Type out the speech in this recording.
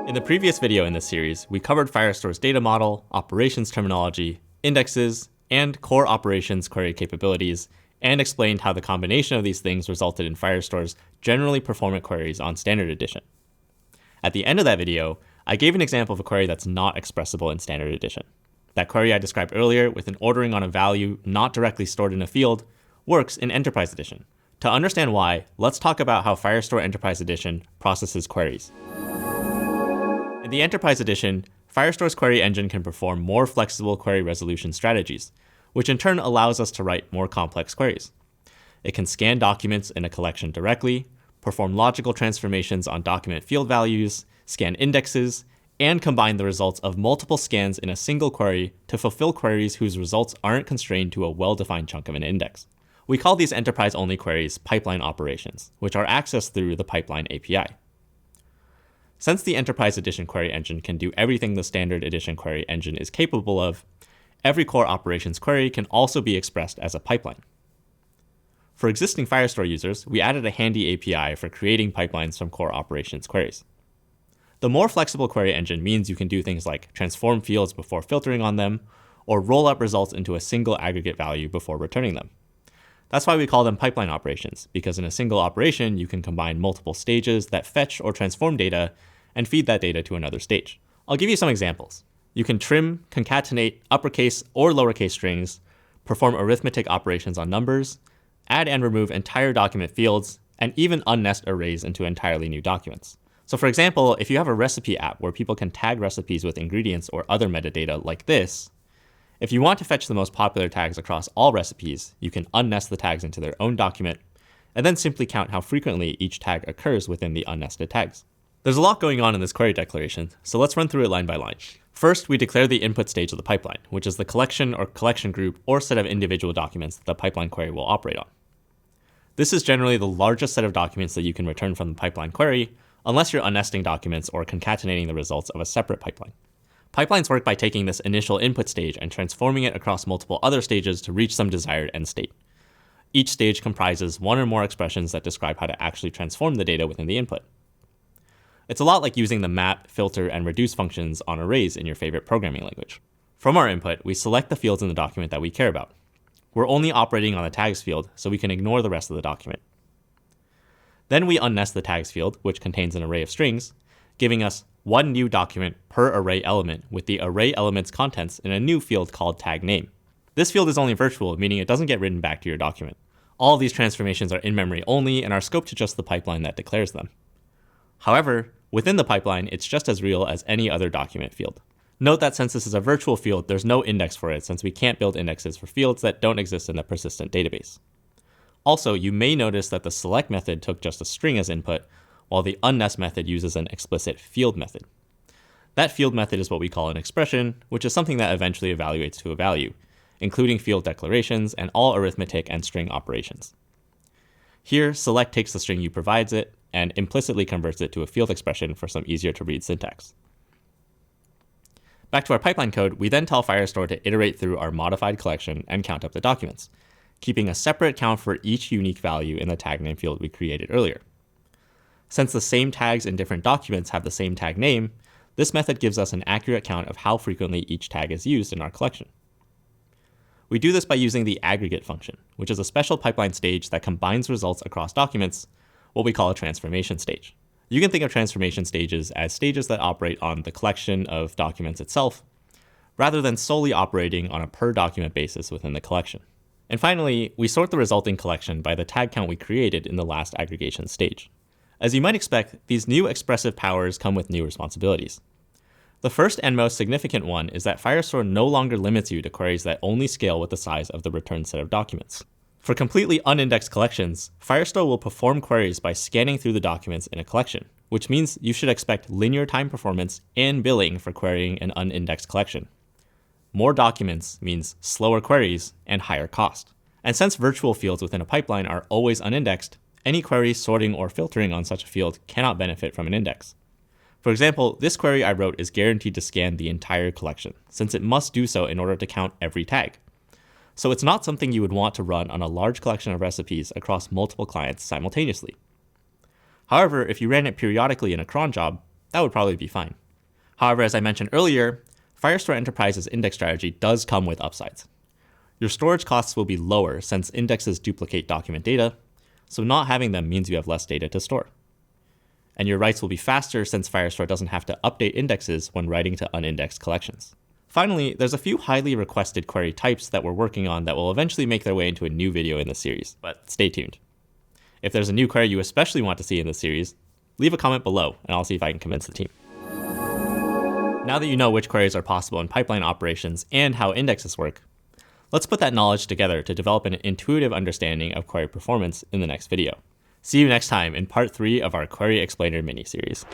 In the previous video in this series, we covered Firestore's data model, operations terminology, indexes, and core operations query capabilities, and explained how the combination of these things resulted in Firestore's generally performant queries on Standard Edition. At the end of that video, I gave an example of a query that's not expressible in Standard Edition. That query I described earlier with an ordering on a value not directly stored in a field works in Enterprise Edition. To understand why, let's talk about how Firestore Enterprise Edition processes queries. In the Enterprise Edition, Firestore's query engine can perform more flexible query resolution strategies, which in turn allows us to write more complex queries. It can scan documents in a collection directly, perform logical transformations on document field values, scan indexes, and combine the results of multiple scans in a single query to fulfill queries whose results aren't constrained to a well-defined chunk of an index. We call these enterprise-only queries pipeline operations, which are accessed through the pipeline API. Since the Enterprise Edition query engine can do everything the Standard Edition query engine is capable of, every core operations query can also be expressed as a pipeline. For existing Firestore users, we added a handy API for creating pipelines from core operations queries. The more flexible query engine means you can do things like transform fields before filtering on them, or roll up results into a single aggregate value before returning them. That's why we call them pipeline operations, because in a single operation, you can combine multiple stages that fetch or transform data and feed that data to another stage. I'll give you some examples. You can trim, concatenate uppercase or lowercase strings, perform arithmetic operations on numbers, add and remove entire document fields, and even unnest arrays into entirely new documents. So for example, if you have a recipe app where people can tag recipes with ingredients or other metadata like this, if you want to fetch the most popular tags across all recipes, you can unnest the tags into their own document, and then simply count how frequently each tag occurs within the unnested tags. There's a lot going on in this query declaration, so let's run through it line by line. First, we declare the input stage of the pipeline, which is the collection or collection group or set of individual documents that the pipeline query will operate on. This is generally the largest set of documents that you can return from the pipeline query, unless you're unnesting documents or concatenating the results of a separate pipeline. Pipelines work by taking this initial input stage and transforming it across multiple other stages to reach some desired end state. Each stage comprises one or more expressions that describe how to actually transform the data within the input. It's a lot like using the map, filter, and reduce functions on arrays in your favorite programming language. From our input, we select the fields in the document that we care about. We're only operating on the tags field, so we can ignore the rest of the document. Then we unnest the tags field, which contains an array of strings, giving us one new document per array element with the array element's contents in a new field called tag name. This field is only virtual, meaning it doesn't get written back to your document. All of these transformations are in memory only and are scoped to just the pipeline that declares them. However, within the pipeline, it's just as real as any other document field. Note that since this is a virtual field, there's no index for it since we can't build indexes for fields that don't exist in the persistent database. Also, you may notice that the select method took just a string as input, while the unnest method uses an explicit field method. That field method is what we call an expression, which is something that eventually evaluates to a value, including field declarations and all arithmetic and string operations. Here, select takes the string you provides it and implicitly converts it to a field expression for some easier to read syntax. Back to our pipeline code, we then tell Firestore to iterate through our modified collection and count up the documents, keeping a separate count for each unique value in the tag name field we created earlier. Since the same tags in different documents have the same tag name, this method gives us an accurate count of how frequently each tag is used in our collection. We do this by using the aggregate function, which is a special pipeline stage that combines results across documents, what we call a transformation stage. You can think of transformation stages as stages that operate on the collection of documents itself, rather than solely operating on a per document basis within the collection. And finally, we sort the resulting collection by the tag count we created in the last aggregation stage. As you might expect, these new expressive powers come with new responsibilities. The first and most significant one is that Firestore no longer limits you to queries that only scale with the size of the returned set of documents. For completely unindexed collections, Firestore will perform queries by scanning through the documents in a collection, which means you should expect linear time performance and billing for querying an unindexed collection. More documents means slower queries and higher cost. And since virtual fields within a pipeline are always unindexed, any query sorting or filtering on such a field cannot benefit from an index. For example, this query I wrote is guaranteed to scan the entire collection, since it must do so in order to count every tag. So it's not something you would want to run on a large collection of recipes across multiple clients simultaneously. However, if you ran it periodically in a cron job, that would probably be fine. However, as I mentioned earlier, Firestore Enterprise's index strategy does come with upsides. Your storage costs will be lower since indexes duplicate document data, so not having them means you have less data to store. And your writes will be faster since Firestore doesn't have to update indexes when writing to unindexed collections. Finally, there's a few highly requested query types that we're working on that will eventually make their way into a new video in the series, but stay tuned. If there's a new query you especially want to see in the series, leave a comment below and I'll see if I can convince the team. Now that you know which queries are possible in pipeline operations and how indexes work, let's put that knowledge together to develop an intuitive understanding of query performance in the next video. See you next time in part 3 of our Query Explainer mini-series.